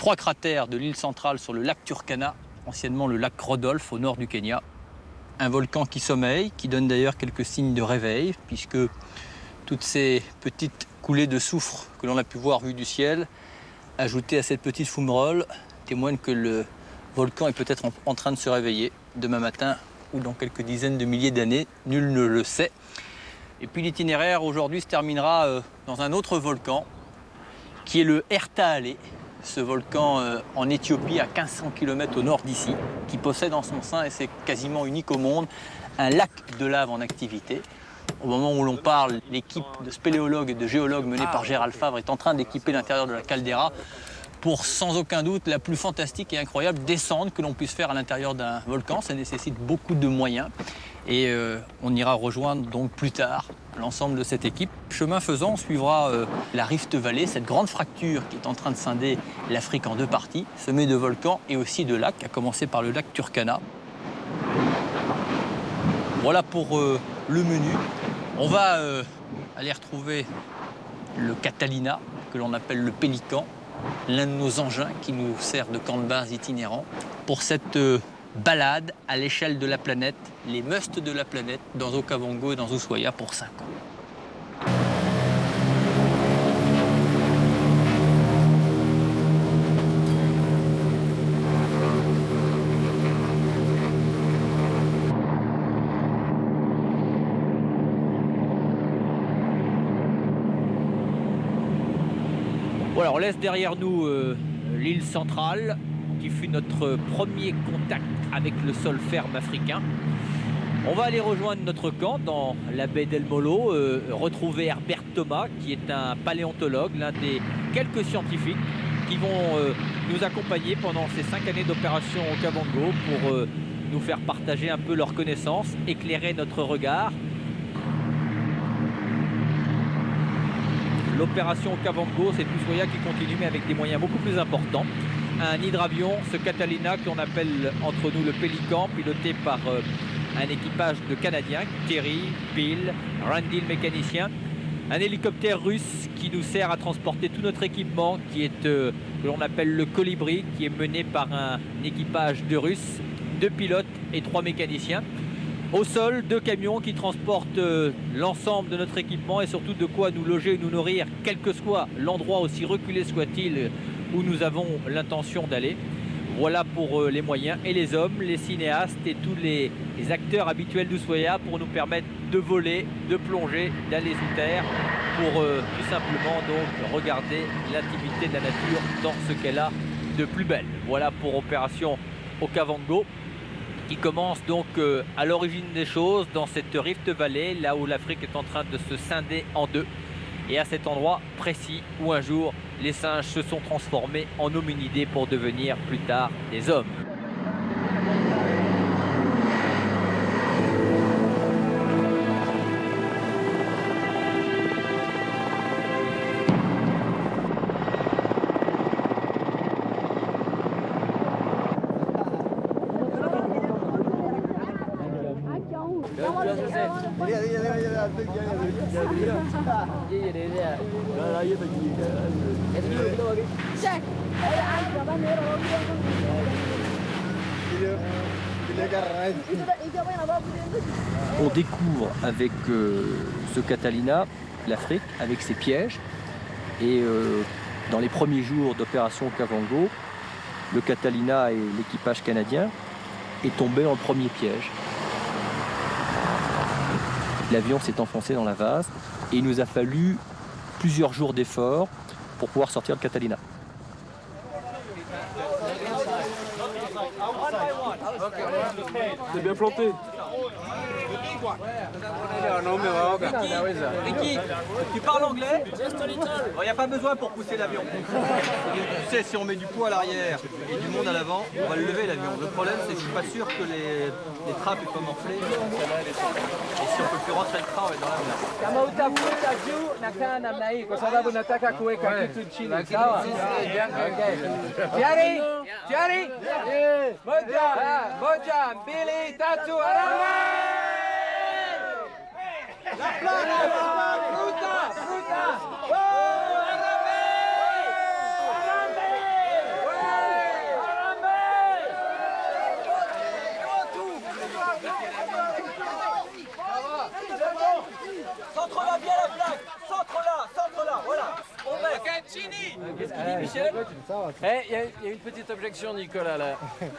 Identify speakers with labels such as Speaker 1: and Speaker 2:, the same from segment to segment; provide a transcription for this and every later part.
Speaker 1: 3 cratères de l'île centrale sur le lac Turkana, anciennement le lac Rodolphe au nord du Kenya. Un volcan qui sommeille, qui donne d'ailleurs quelques signes de réveil, puisque toutes ces petites coulées de soufre que l'on a pu voir vues du ciel, ajoutées à cette petite fumerole, témoignent que le volcan est peut-être en train de se réveiller demain matin ou dans quelques dizaines de milliers d'années, nul ne le sait. Et puis l'itinéraire aujourd'hui se terminera dans un autre volcan, qui est le Ertaale, ce volcan en Éthiopie à 1500 km au nord d'ici, qui possède en son sein, et c'est quasiment unique au monde, un lac de lave en activité. Au moment où l'on parle, l'équipe de spéléologues et de géologues menée par Gérald Favre est en train d'équiper l'intérieur de la caldeira pour sans aucun doute la plus fantastique et incroyable descente que l'on puisse faire à l'intérieur d'un volcan. Ça nécessite beaucoup de moyens et on ira rejoindre donc plus tard l'ensemble de cette équipe. Chemin faisant, on suivra la Rift Valley, cette grande fracture qui est en train de scinder l'Afrique en deux parties, semée de volcans et aussi de lacs, à commencer par le lac Turkana. Voilà pour le menu. On va aller retrouver le Catalina, que l'on appelle le Pélican, l'un de nos engins qui nous sert de camp de base itinérant pour cette balade à l'échelle de la planète, les musts de la planète, dans Okavango et dans Ushuaia pour 5 ans. Voilà, on laisse derrière nous l'île centrale, qui fut notre premier contact avec le sol ferme africain. On va aller rejoindre notre camp dans la baie d'El Molo, retrouver Herbert Thomas, qui est un paléontologue, l'un des quelques scientifiques qui vont nous accompagner pendant ces 5 années d'opération Okavango pour nous faire partager un peu leurs connaissances, éclairer notre regard. L'opération Okavango, c'est Ushuaia qui continue, mais avec des moyens beaucoup plus importants. Un hydravion, ce Catalina qu'on appelle entre nous le Pélican, piloté par un équipage de Canadiens, Terry, Bill, Randy le mécanicien. Un hélicoptère russe qui nous sert à transporter tout notre équipement, qui est que l'on appelle le Colibri, qui est mené par un équipage de Russes, 2 pilotes et 3 mécaniciens. Au sol, 2 camions qui transportent l'ensemble de notre équipement et surtout de quoi nous loger et nous nourrir, quel que soit l'endroit, aussi reculé soit-il, où nous avons l'intention d'aller. Voilà pour les moyens et les hommes, les cinéastes et tous les acteurs habituels d'Ushuaia pour nous permettre de voler, de plonger, d'aller sous terre pour tout simplement donc regarder l'intimité de la nature dans ce qu'elle a de plus belle. Voilà pour opération Okavango, qui commence donc à l'origine des choses dans cette Rift Valley, là où l'Afrique est en train de se scinder en deux, et à cet endroit précis où un jour les singes se sont transformés en hominidés pour devenir plus tard des hommes. On découvre avec ce Catalina l'Afrique avec ses pièges et dans les premiers jours d'opération Okavango, le Catalina et l'équipage canadien est tombé dans le premier piège. L'avion s'est enfoncé dans la vase et il nous a fallu plusieurs jours d'efforts pour pouvoir sortir le Catalina.
Speaker 2: C'est bien planté.
Speaker 1: Ricky, tu parles anglais? Il n'y a pas besoin pour pousser l'avion. Tu sais, si on met du poids à l'arrière et du monde à l'avant, on va le lever l'avion. Le problème, c'est que je suis pas sûr que les trappes peuvent enfler. Et si on peut plus rentrer le train, on va être dans la merde.
Speaker 3: Kama utavuta juu nakaa namna hii kwa sababu nataka kuweka kitu chini. Sawa? Okay. Tayari? Tayari? Moja, mbili, tatu, harambee! La plana, fruta! Eh, il y a une petite objection, Nicolas, là.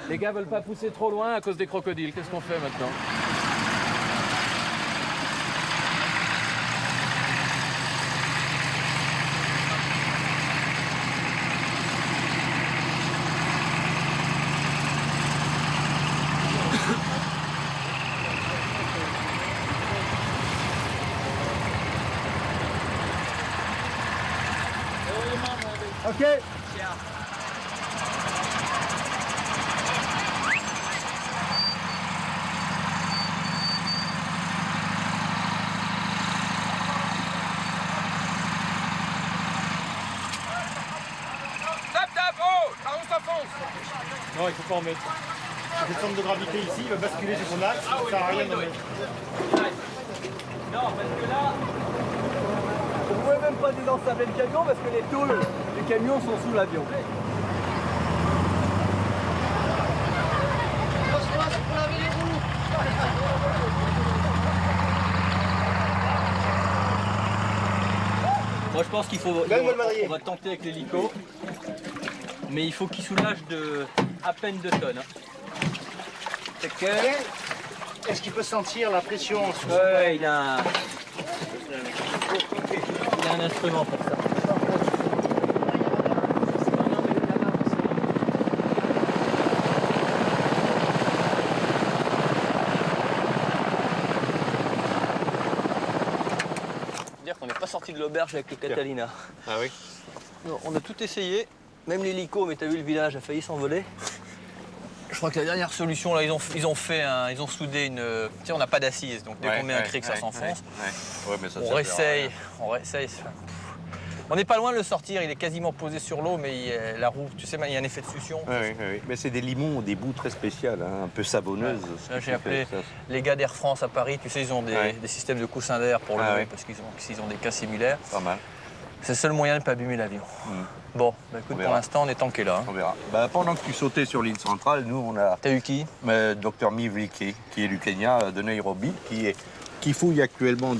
Speaker 3: Les gars veulent pas pousser trop loin à cause des crocodiles. Qu'est-ce qu'on fait maintenant?
Speaker 2: Ok.
Speaker 4: Non, il faut pas en mettre. Cette centre de gravité ici, il va basculer sur son axe, ça sert à rien d'en mettre.
Speaker 3: Non, parce que là...
Speaker 2: Vous pouvez même pas désensabler le camion parce que les tôles du camion sont sous l'avion.
Speaker 1: Moi je pense qu'il faut... On va tenter avec l'hélico. Mais il faut qu'il soulage de à peine 2 tonnes. C'est que...
Speaker 4: Est-ce qu'il peut sentir la pression sous
Speaker 1: Ouais, il a un instrument pour ça. Dire qu'on n'est pas sorti de l'auberge avec le Catalina.
Speaker 4: Ah oui?
Speaker 1: Non, on a tout essayé, même l'hélico, mais t'as vu le village a failli s'envoler. Je crois que la dernière solution, là, ils ont soudé une... Tu sais, on n'a pas d'assise, donc dès qu'on met un cric, ça s'enfonce.
Speaker 4: Ouais, mais ça,
Speaker 1: On réessaye. On n'est pas loin de le sortir, il est quasiment posé sur l'eau, mais la roue, tu sais, il y a un effet de succion.
Speaker 5: Oui. Mais c'est des limons, des bouts très spéciales, hein, un peu savonneuses.
Speaker 1: Là, j'ai appelé les gars d'Air France à Paris, tu sais, ils ont des systèmes de coussins d'air pour l'eau, parce qu'ils ont des cas similaires.
Speaker 5: Pas mal.
Speaker 1: C'est le seul moyen de ne pas abîmer l'avion. Bon, bah, écoute, pour l'instant, on est tanké là.
Speaker 5: On verra. Bah, pendant que tu sautais sur l'île centrale, nous, on a
Speaker 1: T'as eu qui?
Speaker 5: Dr Mivliki, qui est du Kenya, de Nairobi, qui fouille actuellement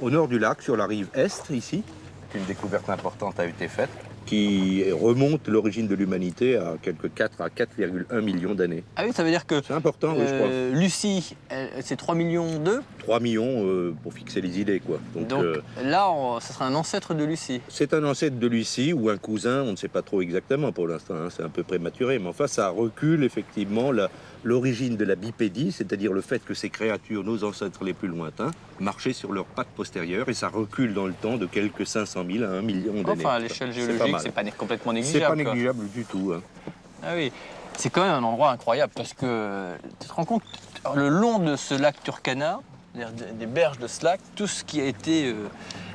Speaker 5: au nord du lac, sur la rive est, ici. Une découverte importante a été faite, qui remonte l'origine de l'humanité à quelque 4 à 4,1 millions d'années.
Speaker 1: Ah oui, ça veut dire que
Speaker 5: C'est important, oui, je crois.
Speaker 1: Lucie, c'est 3 millions d'œufs.
Speaker 5: 3 millions pour fixer les idées, quoi.
Speaker 1: Donc là, ça sera un ancêtre de Lucie.
Speaker 5: C'est un ancêtre de Lucie ou un cousin, on ne sait pas trop exactement pour l'instant, hein, c'est un peu prématuré, mais enfin ça recule effectivement l'origine de la bipédie, c'est-à-dire le fait que ces créatures, nos ancêtres les plus lointains, marchaient sur leurs pattes postérieures et ça recule dans le temps de quelques 500 000 à 1 million d'années.
Speaker 1: Enfin, à l'échelle géologique, c'est pas complètement
Speaker 5: C'est
Speaker 1: négligeable.
Speaker 5: pas négligeable du tout. Hein.
Speaker 1: Ah oui, c'est quand même un endroit incroyable parce que tu te rends compte, le long de ce lac Turkana, des berges de ce lac, tout ce qui a été...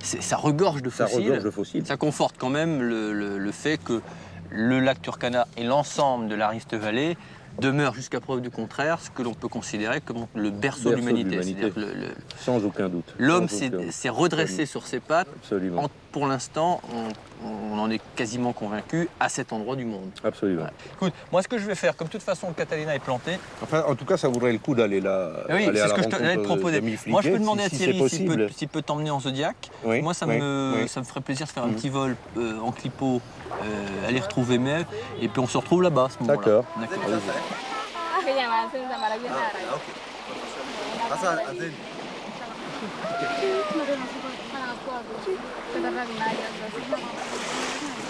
Speaker 1: ça regorge de fossiles.
Speaker 5: Ça regorge de fossiles.
Speaker 1: Ça conforte quand même le fait que le lac Turkana et l'ensemble de la Rift Valley demeure jusqu'à preuve du contraire ce que l'on peut considérer comme le berceau de l'humanité.
Speaker 5: Sans aucun doute.
Speaker 1: L'homme s'est redressé sur ses pattes.
Speaker 5: Absolument.
Speaker 1: Pour l'instant, on en est quasiment convaincu à cet endroit du monde.
Speaker 5: Absolument.
Speaker 1: Ouais. Écoute, moi ce que je vais faire, comme de toute façon le Catalina est planté...
Speaker 5: Enfin, en tout cas, ça vaudrait le coup d'aller là.
Speaker 1: Oui, c'est ce que je t'allais te proposer. Moi je peux demander à Thierry s'il peut t'emmener en Zodiac.
Speaker 5: Oui,
Speaker 1: moi ça me ferait plaisir de faire un petit vol en clipo, aller retrouver Mev, et puis on se retrouve là-bas à ce moment-là.
Speaker 5: D'accord.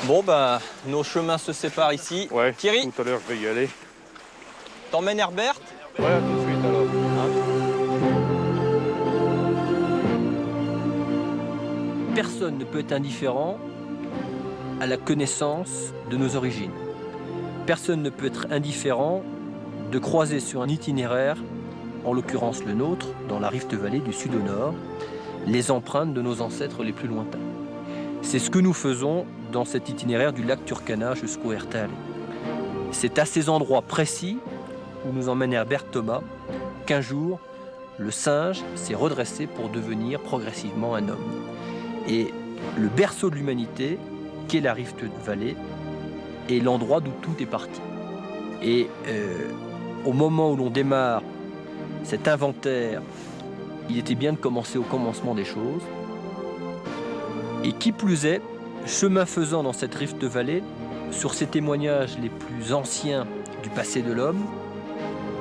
Speaker 1: Bon ben, nos chemins se séparent ici.
Speaker 5: Ouais,
Speaker 1: Thierry,
Speaker 5: tout à l'heure, je vais y aller.
Speaker 1: t'emmènes Herbert?
Speaker 5: Ouais, à tout de suite alors.
Speaker 1: Personne ne peut être indifférent à la connaissance de nos origines. Personne ne peut être indifférent de croiser sur un itinéraire, en l'occurrence le nôtre, dans la Rift Valley du sud au nord, les empreintes de nos ancêtres les plus lointains. C'est ce que nous faisons dans cet itinéraire du lac Turkana jusqu'au Ertal. C'est à ces endroits précis où nous emmène Herbert Thomas qu'un jour, le singe s'est redressé pour devenir progressivement un homme. Et le berceau de l'humanité, qu'est la Rift Valley, est l'endroit d'où tout est parti. Et au moment où l'on démarre cet inventaire, il était bien de commencer au commencement des choses. Et qui plus est, chemin faisant dans cette Rift Valley,
Speaker 6: sur ces témoignages les plus anciens du passé de l'homme,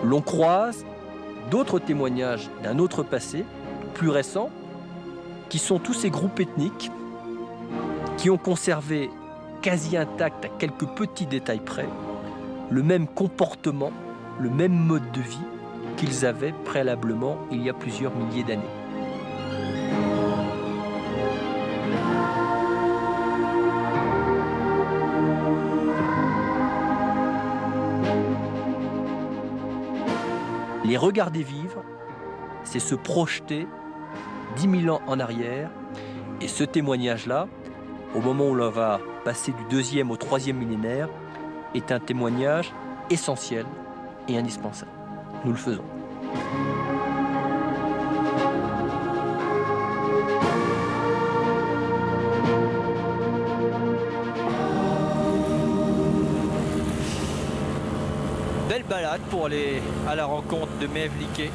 Speaker 6: l'on croise d'autres témoignages d'un autre passé, plus récent, qui sont tous ces groupes ethniques qui ont conservé quasi intact à quelques petits détails près le même comportement, le même mode de vie qu'ils avaient préalablement il y a plusieurs milliers d'années. Les regarder vivre, c'est se projeter 10 000 ans en arrière. Et ce témoignage-là, au moment où l'on va passer du 2e au 3e millénaire, est un témoignage essentiel et indispensable. Nous le faisons.
Speaker 1: Belle balade pour aller à la rencontre de Maeve Liquet,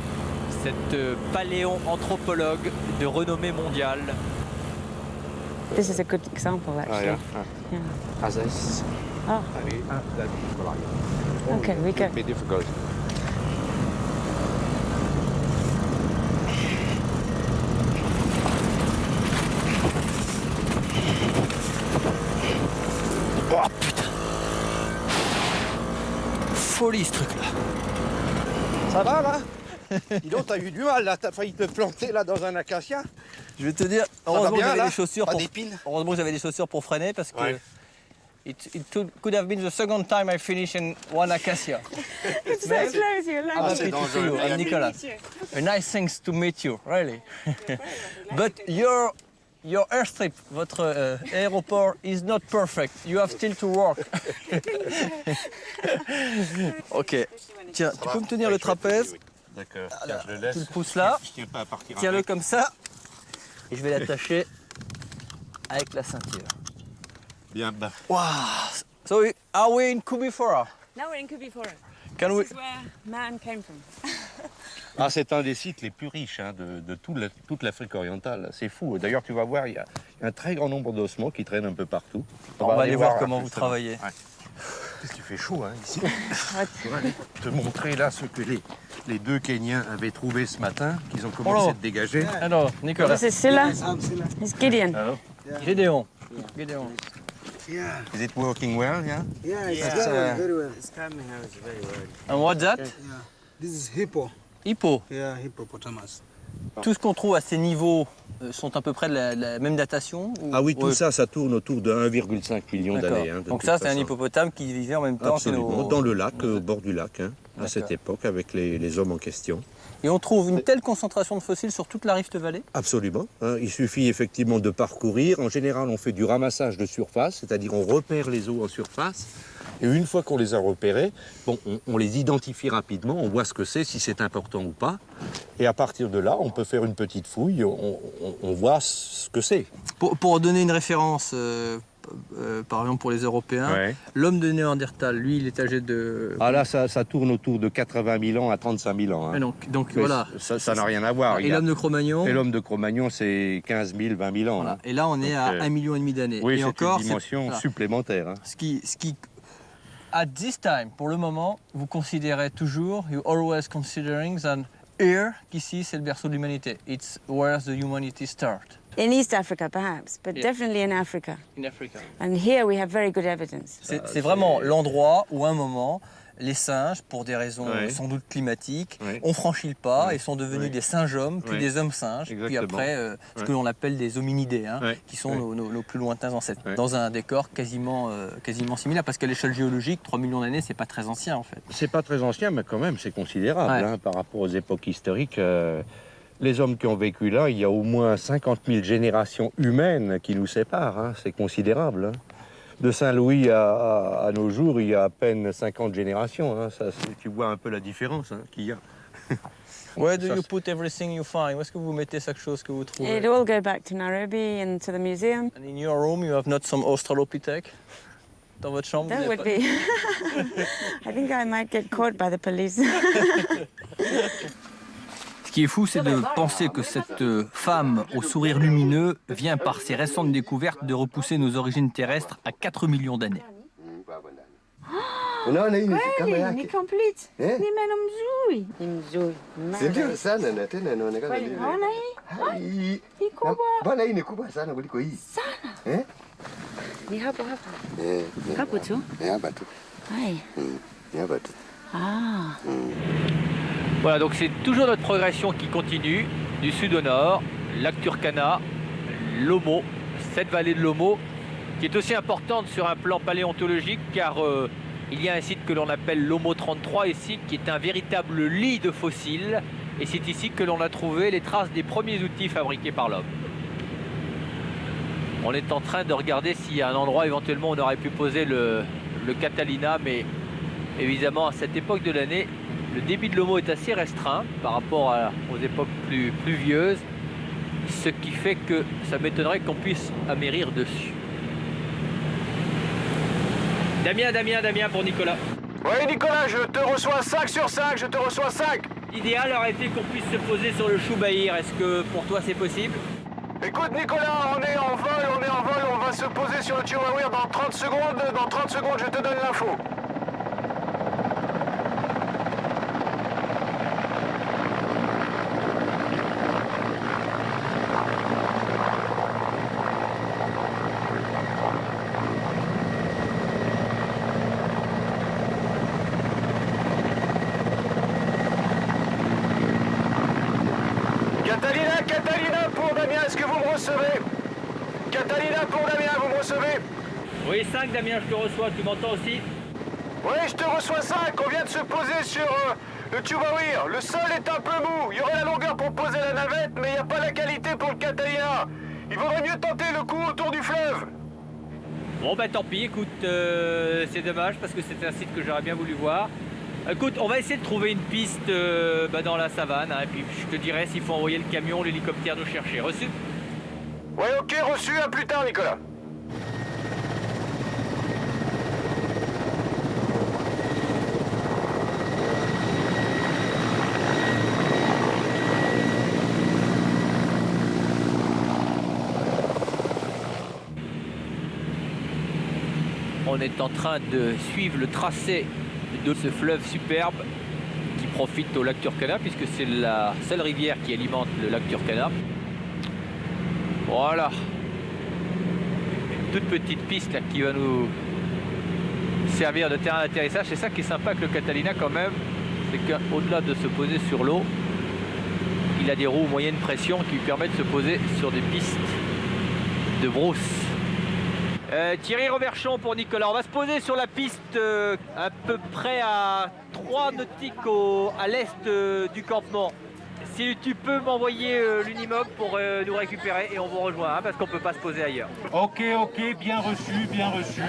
Speaker 1: cette paléo-anthropologue de renommée mondiale.
Speaker 7: This is a good example, actually. Yeah.
Speaker 5: As this.
Speaker 7: Oh, okay, we go.
Speaker 5: Be difficult.
Speaker 1: Oh putain! Folie ce truc-là.
Speaker 5: Ça va là? Dis donc, t'as eu du mal là, t'as failli te planter là dans un acacia.
Speaker 6: Je vais te dire,
Speaker 5: va
Speaker 6: heureusement que
Speaker 5: bien,
Speaker 6: j'avais
Speaker 5: là
Speaker 6: des chaussures
Speaker 5: Pas
Speaker 6: pour...
Speaker 5: d'épines.
Speaker 6: Heureusement que j'avais des chaussures pour freiner parce que
Speaker 5: Ouais.
Speaker 6: could have been the second time I finished in one acacia.
Speaker 7: It's so close, you're
Speaker 6: I'm
Speaker 7: like...
Speaker 5: c'est
Speaker 6: happy to see you.
Speaker 5: dangereux.
Speaker 6: I'm Nicolas. A nice things to meet you, really. But your airstrip, votre aéroport is not perfect. You have still to work. Ok. Tiens, tu peux me tenir le trapèze?
Speaker 5: D'accord.
Speaker 6: Voilà.
Speaker 5: Je le laisse.
Speaker 6: Tu le pousses là.
Speaker 5: Je tiens pas à partir.
Speaker 6: Tiens-le
Speaker 5: avec.
Speaker 6: comme ça. Et je vais l'attacher avec la ceinture.
Speaker 5: Bien, bah.
Speaker 6: Wow. So are we in Kubifora?
Speaker 7: Now we're in Kubi Forest.
Speaker 6: Can we...
Speaker 7: This is where man came from.
Speaker 5: Ah, c'est un des sites les plus riches hein, de toute l'Afrique orientale. C'est fou. D'ailleurs, tu vas voir, il y a un très grand nombre d'ossements qui traînent un peu partout.
Speaker 6: On va aller voir comment vous travaillez.
Speaker 5: Ouais. Qu'est-ce qu'il fait chaud hein, ici. Je vais te montrer là ce que les deux Kenyans avaient trouvé ce matin, qu'ils ont commencé à dégager.
Speaker 6: Alors, Nicolas.
Speaker 7: This is Silla. It's Gideon.
Speaker 6: Gédéon. Gédéon.
Speaker 5: Is it working well? Yeah.
Speaker 8: Yeah, it's
Speaker 6: That's,
Speaker 8: very well.
Speaker 9: It's coming out very well.
Speaker 6: And what's that?
Speaker 8: Yeah. This is hippo.
Speaker 6: Hippo.
Speaker 8: Yeah, hippopotamus.
Speaker 6: Tout ce qu'on trouve à ces niveaux sont à peu près de la même datation ou...
Speaker 5: Ah oui, tout
Speaker 6: Ouais.
Speaker 5: ça tourne autour de 1,5 million
Speaker 6: D'accord.
Speaker 5: d'années. Hein, de
Speaker 6: Donc
Speaker 5: toute
Speaker 6: ça, c'est un
Speaker 5: façon.
Speaker 6: hippopotame qui vivait en même temps
Speaker 5: Absolument,
Speaker 6: que nos...
Speaker 5: dans le lac, au bord du lac, hein, à
Speaker 6: D'accord.
Speaker 5: cette époque, avec les hommes en question.
Speaker 6: Et on trouve une telle concentration de fossiles sur toute la Rift Valley?
Speaker 5: Absolument. Hein. Il suffit effectivement de parcourir. En général, on fait du ramassage de surface, c'est-à-dire on repère les os en surface. Et une fois qu'on les a repérés, bon, on les identifie rapidement, on voit ce que c'est, si c'est important ou pas. Et à partir de là, on peut faire une petite fouille, on voit ce que c'est.
Speaker 6: Pour donner une référence, par exemple pour les Européens,
Speaker 5: Ouais.
Speaker 6: l'homme de Néandertal, lui, il est âgé de...
Speaker 5: Ah là, ça tourne autour de 80 000 ans à 35 000 ans. Hein.
Speaker 6: Et donc
Speaker 5: Mais
Speaker 6: voilà.
Speaker 5: Ça n'a rien à voir.
Speaker 6: Et l'homme de Cro-Magnon?
Speaker 5: Et l'homme de Cro-Magnon, c'est 15 000, 20 000 ans.
Speaker 6: Voilà.
Speaker 5: Hein.
Speaker 6: Et là, on est à
Speaker 5: Donc,
Speaker 6: 1,5 million d'années.
Speaker 5: Oui,
Speaker 6: et
Speaker 5: c'est
Speaker 6: encore,
Speaker 5: une dimension
Speaker 6: voilà.
Speaker 5: supplémentaire. Hein.
Speaker 6: Ce qui, at this time, pour le moment, vous considérez toujours, you always considering that here, qu'ici, c'est le berceau de l'humanité. It's where the humanity start.
Speaker 7: In East Africa, perhaps, but
Speaker 6: Yeah.
Speaker 7: definitely in Africa.
Speaker 6: In Africa.
Speaker 7: And here we have very good evidence.
Speaker 6: C'est vraiment l'endroit où, à un moment, les singes, pour des raisons
Speaker 5: Ouais.
Speaker 6: sans doute climatiques,
Speaker 5: Ouais.
Speaker 6: ont franchi le pas
Speaker 5: Ouais.
Speaker 6: et sont devenus
Speaker 5: Ouais.
Speaker 6: des singes-hommes, puis
Speaker 5: Ouais.
Speaker 6: des hommes-singes, puis
Speaker 5: Exactement.
Speaker 6: après ce que
Speaker 5: Ouais.
Speaker 6: l'on appelle des hominidés, hein,
Speaker 5: Ouais.
Speaker 6: qui sont
Speaker 5: Ouais.
Speaker 6: nos plus lointains ancêtres,
Speaker 5: Ouais.
Speaker 6: dans un décor quasiment similaire, parce qu'à l'échelle géologique, 3 millions d'années, c'est pas très ancien en fait.
Speaker 5: C'est pas très ancien, mais quand même, c'est considérable
Speaker 6: Ouais.
Speaker 5: hein, par rapport aux époques historiques. Les hommes qui ont vécu là, il y a au moins 50 000 générations humaines qui nous séparent. Hein, c'est considérable. Hein. De Saint-Louis à nos jours, il y a à peine 50 générations. Hein. Tu vois un peu la différence hein, qu'il y a.
Speaker 6: Where do
Speaker 5: Ça,
Speaker 6: you
Speaker 5: c'est-
Speaker 6: put everything you find? Où est-ce que vous mettez chaque chose que vous trouvez?
Speaker 7: It all go back to Nairobi and to the museum.
Speaker 6: And in your room, you have not some Australopithèque? Dans votre chambre?
Speaker 7: That
Speaker 6: vous
Speaker 7: would
Speaker 6: avez
Speaker 7: be... I think I might get caught by the police.
Speaker 6: Ce qui est fou, c'est de penser que cette femme au sourire lumineux vient par ses récentes découvertes de repousser nos origines terrestres à 4 millions d'années.
Speaker 9: Unaona hii ni kama
Speaker 7: Kweli,
Speaker 9: yake.
Speaker 7: ni complete.
Speaker 9: Eh?
Speaker 7: Ni meno mzuri. Ni mzuri.
Speaker 9: Si ndio sana na tena inaonekana
Speaker 7: Kweli,
Speaker 9: ni.
Speaker 7: unaona hii?
Speaker 9: Hii.
Speaker 7: Hii kubwa.
Speaker 9: Bana hii ni kubwa sana kuliko hii.
Speaker 7: Sana.
Speaker 9: Eh?
Speaker 7: Ni hapo. Hapo tu.
Speaker 9: Hapa tu.
Speaker 7: Hai.
Speaker 9: Ni hapa tu.
Speaker 7: Ah.
Speaker 1: Voilà, donc c'est toujours notre progression qui continue, du sud au nord, lac Turkana, l'Omo, cette vallée de l'Omo, qui est aussi importante sur un plan paléontologique, car il y a un site que l'on appelle l'Omo 33 ici, qui est un véritable lit de fossiles, et c'est ici que l'on a trouvé les traces des premiers outils fabriqués par l'homme. On est en train de regarder s'il y a un endroit éventuellement où on aurait pu poser le Catalina, mais évidemment à cette époque de l'année, le débit de l'Omo est assez restreint par rapport aux époques plus pluvieuses, ce qui fait que ça m'étonnerait qu'on puisse amérir dessus. Damien pour Nicolas.
Speaker 4: Oui, Nicolas, je te reçois 5 sur 5, je te reçois 5.
Speaker 1: L'idéal aurait été qu'on puisse se poser sur le Choubaïr. Est-ce que pour toi c'est possible?
Speaker 4: Écoute, Nicolas, on est en vol, on va se poser sur le Chihuahua dans 30 secondes. Dans 30 secondes, je te donne l'info. Catalina pour Damien, est-ce que vous me recevez? Catalina pour Damien, vous me recevez?
Speaker 1: Oui, 5 Damien, je te reçois, tu m'entends aussi?
Speaker 4: Oui, je te reçois 5, on vient de se poser sur le Chihuahua. Le sol est un peu mou, il y aurait la longueur pour poser la navette, mais il n'y a pas la qualité pour le Catalina. Il vaudrait mieux tenter le coup autour du fleuve.
Speaker 1: Bon bah tant pis, écoute, c'est dommage parce que c'est un site que j'aurais bien voulu voir. Écoute, on va essayer de trouver une piste dans la savane, hein, et puis je te dirai s'il faut envoyer le camion, l'hélicoptère nous chercher. Reçu?
Speaker 4: Ouais, ok, reçu, à plus tard, Nicolas.
Speaker 1: On est en train de suivre le tracé de ce fleuve superbe qui profite au lac Turkana, puisque c'est la seule rivière qui alimente le lac Turkana. Voilà. Une toute petite piste là, qui va nous servir de terrain d'atterrissage. C'est ça qui est sympa avec le Catalina quand même, c'est qu'au-delà de se poser sur l'eau, il a des roues moyenne pression qui lui permettent de se poser sur des pistes de brousse. Thierry Roberchon pour Nicolas. On va se poser sur la piste à peu près à 3 nautiques à l'est du campement. Si tu peux m'envoyer l'Unimog pour nous récupérer et on vous rejoint hein, parce qu'on ne peut pas se poser ailleurs.
Speaker 4: Ok, bien reçu, bien reçu.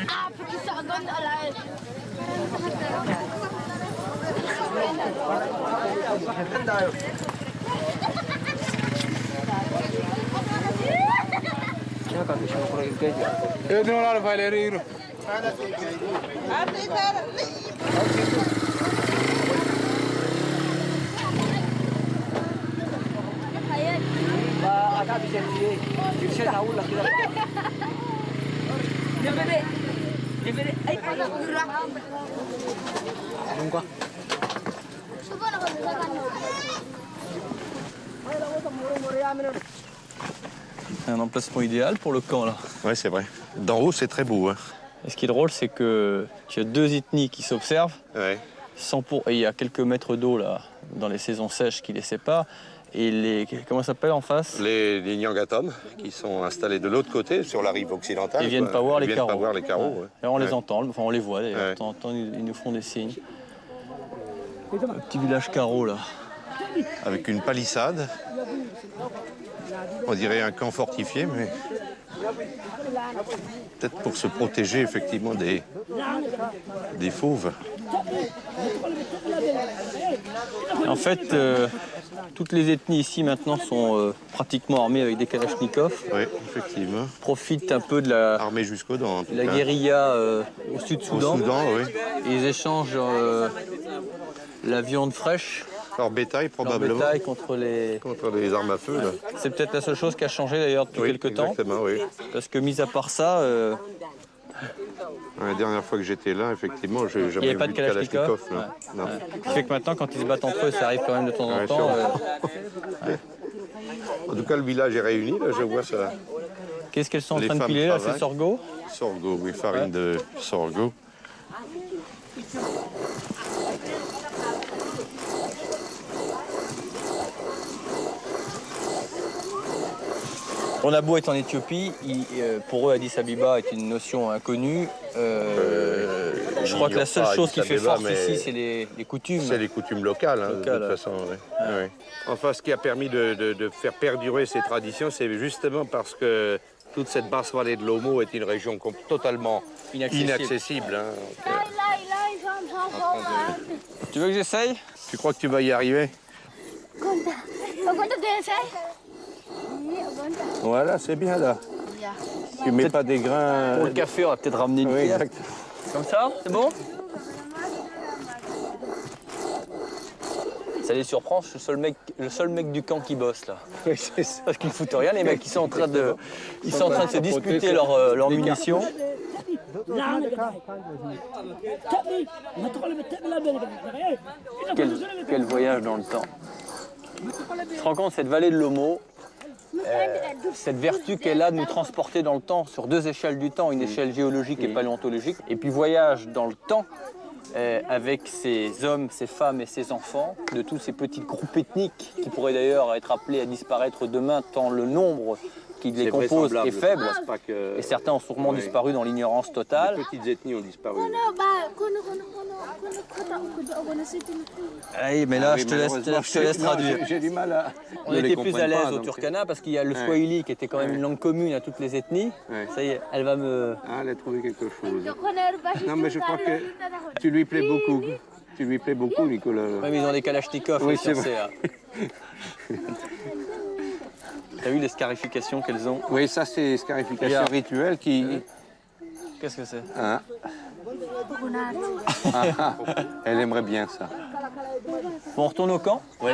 Speaker 6: Un emplacement idéal pour le camp là.
Speaker 5: Ouais, c'est vrai. D'en haut, c'est très beau. Hein.
Speaker 6: Et ce qui est drôle, c'est que tu as deux ethnies qui s'observent.
Speaker 5: Ouais.
Speaker 6: Et il y a quelques mètres d'eau là, dans les saisons sèches qui les séparent. Et les. Comment ça s'appelle en face?
Speaker 5: Les Nyangatom, qui sont installés de l'autre côté, sur la rive occidentale.
Speaker 6: Ils viennent pas voir les carreaux.
Speaker 5: Pas voir les carreaux. Ouais.
Speaker 6: Et on les
Speaker 5: Ouais.
Speaker 6: entend, enfin on les voit d'ailleurs.
Speaker 5: Ouais.
Speaker 6: De temps en temps, ils nous font des signes. Un petit village carreau là.
Speaker 5: Avec une palissade. On dirait un camp fortifié, mais peut-être pour se protéger effectivement des fauves.
Speaker 6: En fait, toutes les ethnies ici maintenant sont pratiquement armées avec des kalachnikovs.
Speaker 5: Oui, effectivement.
Speaker 6: Profitent un peu de la,
Speaker 5: Armés jusqu'aux dents. En tout
Speaker 6: la
Speaker 5: cas.
Speaker 6: guérilla au Sud-Soudan.
Speaker 5: Au Soudan, oui.
Speaker 6: Et ils échangent la viande fraîche,
Speaker 5: Leur bétail,
Speaker 6: leur
Speaker 5: probablement.
Speaker 6: bétail contre les...
Speaker 5: Contre les armes à feu, là.
Speaker 6: C'est peut-être la seule chose qui a changé d'ailleurs depuis
Speaker 5: Oui,
Speaker 6: quelques temps.
Speaker 5: exactement, oui.
Speaker 6: Parce que mis à part ça,
Speaker 5: La dernière fois que j'étais là, effectivement, j'ai
Speaker 6: Il n'y
Speaker 5: jamais
Speaker 6: avait pas
Speaker 5: vu
Speaker 6: de
Speaker 5: de Kalachnikov.
Speaker 6: Kalachnikov.
Speaker 5: Non.
Speaker 6: Ouais. Ce qui fait que maintenant, quand ils se battent entre eux, ça arrive quand même de temps en temps.
Speaker 5: En tout cas, le village est réuni, là, je vois ça.
Speaker 6: Qu'est-ce qu'elles sont en
Speaker 5: Les
Speaker 6: train de
Speaker 5: femmes
Speaker 6: piler là?
Speaker 5: travaillent.
Speaker 6: C'est sorgho?
Speaker 5: Sorgho, oui, farine de sorgho.
Speaker 6: On a beau être en Éthiopie, pour eux Addis Abeba est une notion inconnue. Je crois que la seule chose qui fait force ici, c'est les coutumes.
Speaker 5: C'est les coutumes locales, hein, de toute façon. Ouais. Enfin, ce qui a permis de faire perdurer ces traditions, c'est justement parce que toute cette basse vallée de l'Omo est une région totalement inaccessible. Hein.
Speaker 6: Tu veux que j'essaye?
Speaker 5: Tu crois que tu vas y arriver? Voilà, c'est bien là. Tu mets pas des grains.
Speaker 6: Pour le café, on va peut-être ramener une pierre.
Speaker 5: Exact.
Speaker 6: Comme ça, c'est bon? Ça les surprend, je suis le seul mec du camp qui bosse là. Parce qu'ils foutent rien, les mecs, ils sont en train de se disputer leurs munitions. Quel voyage dans le temps. Tu te rends compte, cette vallée de l'Omo, cette vertu qu'elle a de nous transporter dans le temps sur deux échelles du temps, une échelle géologique et paléontologique, et puis voyage dans le temps avec ces hommes, ces femmes et ces enfants, de tous ces petits groupes ethniques qui pourraient d'ailleurs être appelés à disparaître demain tant le nombre qui les compose est faible, et certains ont sûrement disparu dans l'ignorance totale.
Speaker 5: Les petites ethnies ont disparu.
Speaker 6: Allez, mais là, je te laisse traduire.
Speaker 5: J'ai du mal à...
Speaker 6: On était plus à l'aise au Turkana parce qu'il y a le Swahili qui était quand même une langue commune à toutes les ethnies. Ça y est, elle va me...
Speaker 5: Ah, elle a trouvé quelque chose. Non, mais je crois que tu lui plais beaucoup. Tu lui plais beaucoup, Nicolas.
Speaker 6: Oui, mais ils ont des kalachnikovs,
Speaker 5: oui,
Speaker 6: les
Speaker 5: c'est
Speaker 6: Français. T'as vu les scarifications qu'elles ont?
Speaker 5: Oui, ça c'est scarification rituelle qui...
Speaker 6: Qu'est-ce que c'est?
Speaker 5: Hein? Elle aimerait bien ça.
Speaker 6: Bon, on retourne au camp? Oui.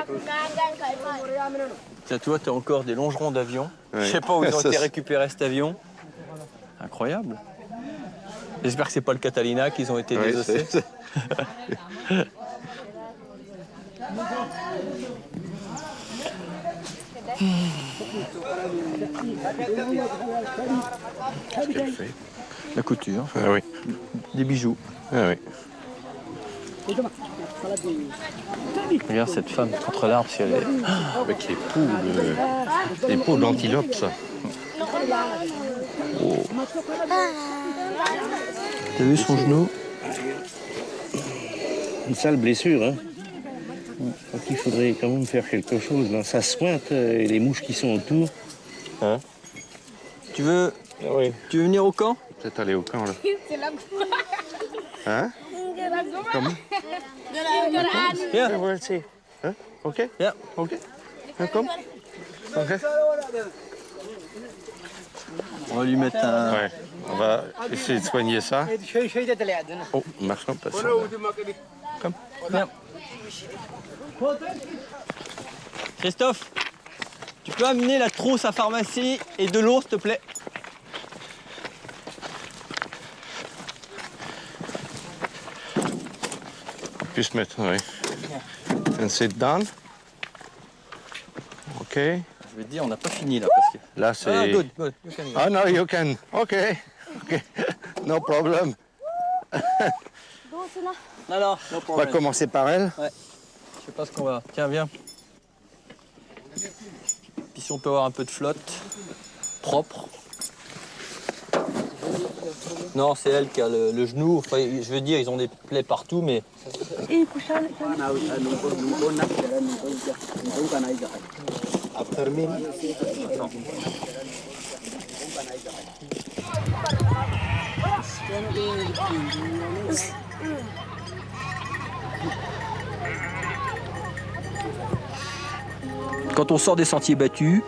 Speaker 6: Tiens, toi, t'as encore des longerons d'avion.
Speaker 5: Oui.
Speaker 6: Je sais pas où ils ont été récupérés cet avion. Incroyable. J'espère que c'est pas le Catalina qu'ils ont été désossés.
Speaker 5: Qu'est-ce qu'elle fait?
Speaker 6: La couture.
Speaker 5: Ah oui.
Speaker 6: Des bijoux.
Speaker 5: Ah oui.
Speaker 6: Regarde cette femme contre l'arbre si elle est...
Speaker 5: Avec les peaux d'antilope, ça.
Speaker 6: Oh. T'as vu son genou?
Speaker 5: Une sale blessure, hein. Donc il faudrait quand même faire quelque chose. Là. Ça se pointe, et les mouches qui sont autour. Hein?
Speaker 6: Tu veux venir au camp?
Speaker 5: Peut-être aller au camp, là. Hein? Comment?
Speaker 6: Yeah.
Speaker 5: We'll see. Hein? OK?
Speaker 6: Yeah.
Speaker 5: OK. Come? OK?
Speaker 6: On va lui mettre un...
Speaker 5: Ouais. On va essayer de soigner ça. Oh, marchons pas ça.
Speaker 6: Comme. Viens. Christophe, tu peux amener la trousse à pharmacie et de l'eau, s'il te plaît?
Speaker 5: Puis se mettre, oui. And sit down. OK.
Speaker 6: Je vais te dire, on n'a pas fini là parce que...
Speaker 5: Là, c'est...
Speaker 6: Ah, good, good. You can go.
Speaker 5: Ah, no, you can. OK. OK. No problem.
Speaker 6: Non, no
Speaker 5: On va
Speaker 6: problem.
Speaker 5: commencer par elle.
Speaker 6: Ouais. Je sais pas ce qu'on va... Tiens, viens. Puis si on peut avoir un peu de flotte, propre. Non, c'est elle qui a le genou. Enfin, je veux dire, ils ont des plaies partout, mais... Non. Quand on sort des sentiers battus,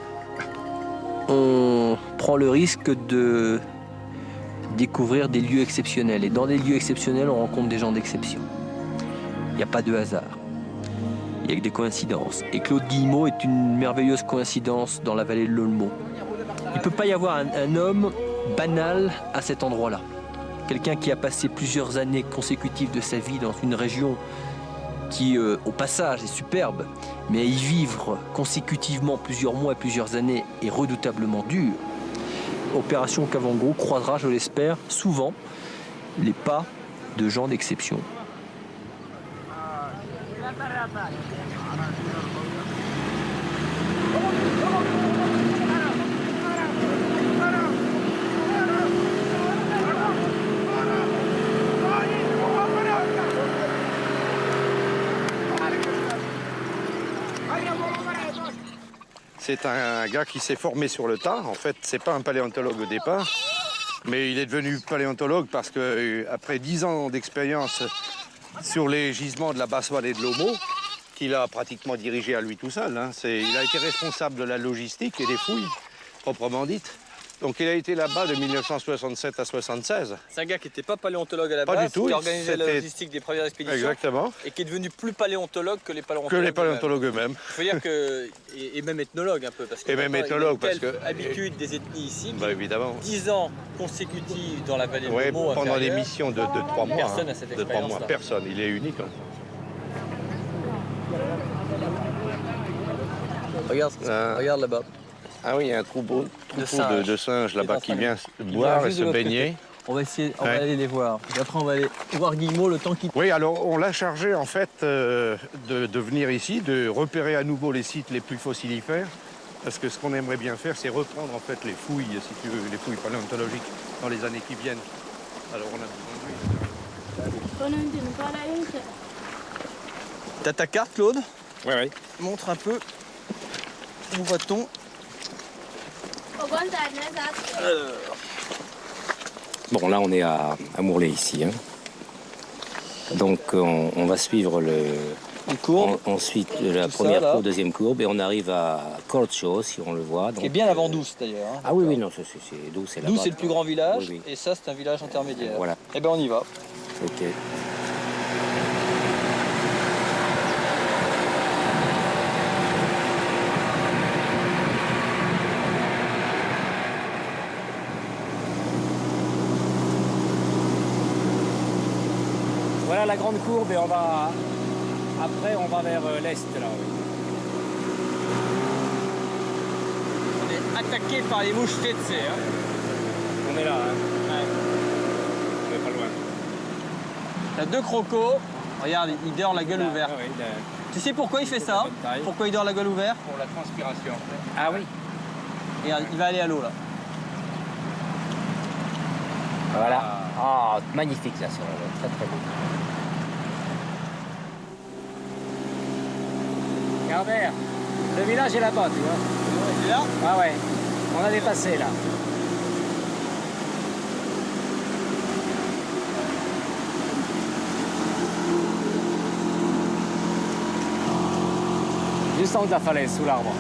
Speaker 6: on prend le risque de découvrir des lieux exceptionnels. Et dans des lieux exceptionnels, on rencontre des gens d'exception. Il n'y a pas de hasard. Il y a que des coïncidences. Et Claude Guillemot est une merveilleuse coïncidence dans la vallée de l'Olmo. Il ne peut pas y avoir un homme banal à cet endroit-là. quelqu'un qui a passé plusieurs années consécutives de sa vie dans une région qui, au passage, est superbe, mais à y vivre consécutivement plusieurs mois et plusieurs années est redoutablement dur. Opération Kavango croisera, je l'espère, souvent les pas de gens d'exception.
Speaker 5: C'est un gars qui s'est formé sur le tas. En fait, c'est pas un paléontologue au départ, mais il est devenu paléontologue parce que après 10 ans d'expérience sur les gisements de la basse vallée de l'Omo, qu'il a pratiquement dirigé à lui tout seul, hein. Il a été responsable de la logistique et des fouilles, proprement dites. Donc il a été là-bas de 1967 à 1976.
Speaker 6: C'est un gars qui n'était pas paléontologue à la
Speaker 5: Pas
Speaker 6: base,
Speaker 5: du tout,
Speaker 6: qui organisait la logistique des premières expéditions.
Speaker 5: Exactement.
Speaker 6: Et qui est devenu plus paléontologue que les paléontologues.
Speaker 5: Que les paléontologues eux-mêmes.
Speaker 6: Il faut dire que. Et même ethnologue un peu. Parce que
Speaker 5: et même ethnologue, parce que.
Speaker 6: Habitude des ethnies ici.
Speaker 5: Bah évidemment.
Speaker 6: 10 ans consécutifs dans la vallée de
Speaker 5: Ouais,
Speaker 6: l'Omo.
Speaker 5: pendant des missions de 3 mois.
Speaker 6: Personne n'a cette
Speaker 5: de 3 mois.
Speaker 6: expérience-là.
Speaker 5: Personne. Il est unique. Hein.
Speaker 6: Regarde là-bas.
Speaker 5: Ah oui, il y a un troupeau de singes là-bas qui vient boire et se baigner.
Speaker 6: On va essayer, on va aller les voir. Et après, on va aller voir Guillemot le temps qu'il...
Speaker 5: Oui, alors on l'a chargé en fait de venir ici, de repérer à nouveau les sites les plus fossilifères. Parce que ce qu'on aimerait bien faire, c'est reprendre en fait les fouilles, si tu veux, les fouilles paléontologiques dans les années qui viennent. Alors on a besoin de lui.
Speaker 6: T'as ta carte, Claude?
Speaker 5: Oui, oui.
Speaker 6: Montre un peu. Où va-t-on?
Speaker 10: Bon, là, on est à Mourlé, ici. Hein. Donc, on va suivre ensuite la première courbe, deuxième courbe, et on arrive à Korcho, si on le voit. Donc,
Speaker 6: qui est bien avant Douce, d'ailleurs. Hein.
Speaker 10: Ah oui, oui, non, c'est Douce, c'est là-bas.
Speaker 6: Douce, c'est le plus grand village,
Speaker 10: oui, oui.
Speaker 6: et ça, c'est un village intermédiaire.
Speaker 10: Voilà.
Speaker 6: Eh bien, on y va.
Speaker 10: Ok.
Speaker 11: Voilà la grande courbe et après on va vers l'est là. Oui.
Speaker 6: On est attaqué par les mouches tsetse. Hein.
Speaker 11: On est là. Hein. Ouais. On est pas loin.
Speaker 6: T'as deux crocos. Regarde, il dort la gueule ouverte.
Speaker 11: Ah, oui,
Speaker 6: tu sais pourquoi il fait ça? Pourquoi il dort la gueule ouverte?
Speaker 11: Pour la transpiration. Ah oui.
Speaker 6: Regarde, il va aller à l'eau là.
Speaker 11: Voilà. Ah, magnifique là, c'est très très beau. Garbert, le village est là-bas, tu vois.
Speaker 6: Il est là?
Speaker 11: Ah ouais, on a dépassé là. Juste en haut de la falaise, sous l'arbre.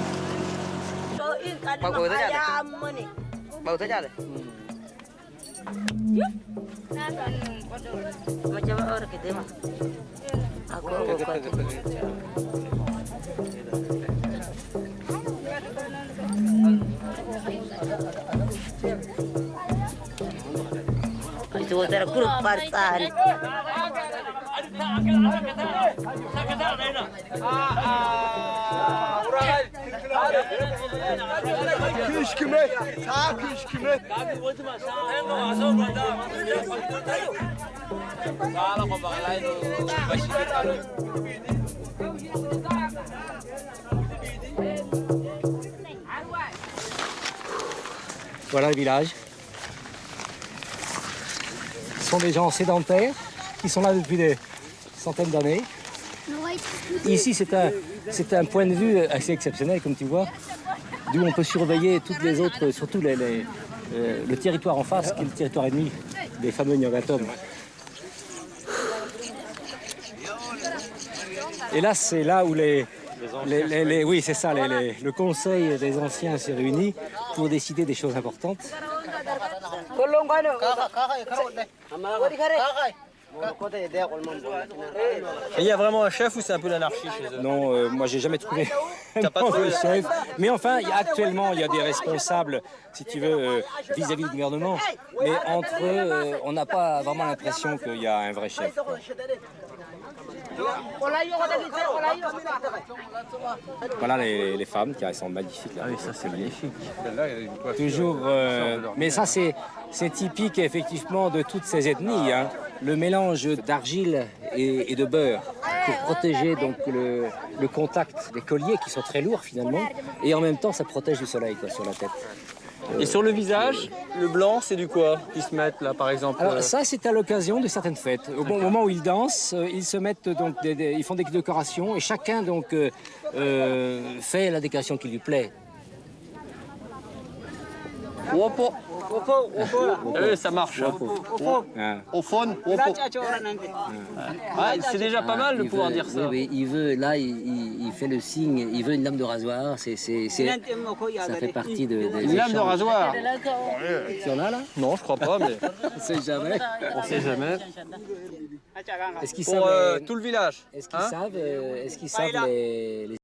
Speaker 11: Voilà le village. Ce sont des gens sédentaires qui sont là depuis des centaines d'années. Ici, c'est un point de vue assez exceptionnel, comme tu vois, d'où on peut surveiller toutes les autres, surtout le territoire en face, qui est le territoire ennemi des fameux Nyangatoms. Et là, c'est là où oui, c'est ça, le conseil des anciens s'est réuni pour décider des choses importantes.
Speaker 12: Et il y a vraiment un chef ou c'est un peu l'anarchie chez eux?
Speaker 11: Non, moi j'ai jamais trouvé
Speaker 12: T'as pas trouvé
Speaker 11: de chef. Mais enfin, actuellement, il y a des responsables, si tu veux, vis-à-vis du gouvernement. Mais entre eux, on n'a pas vraiment l'impression qu'il y a un vrai chef, quoi. Voilà les femmes qui sont magnifiques là.
Speaker 6: Ah oui, ça c'est magnifique.
Speaker 11: Toujours, mais ça c'est typique effectivement de toutes ces ethnies, hein. Le mélange d'argile et de beurre pour protéger donc le contact des colliers qui sont très lourds finalement, et en même temps ça protège du soleil quoi, sur la tête.
Speaker 12: Et sur le visage, le blanc, c'est du quoi qu'ils se mettent là, par exemple?
Speaker 11: Alors ça, c'est à l'occasion de certaines fêtes. Au moment où ils dansent, ils se mettent donc, ils font des décorations et chacun donc fait la décoration qui lui plaît.
Speaker 12: Wopo. Ça marche. Au fond, c'est déjà pas mal de pouvoir dire ça.
Speaker 11: Oui, il veut, là, il fait le signe, il veut une lame de rasoir, ça fait partie de
Speaker 12: une lame de rasoir.
Speaker 11: Tu en as là?
Speaker 12: Non, je crois pas, mais
Speaker 11: on sait jamais.
Speaker 12: On sait jamais.
Speaker 11: Est-ce qu'ils
Speaker 12: savent tout le village?
Speaker 11: Est-ce qu'ils savent les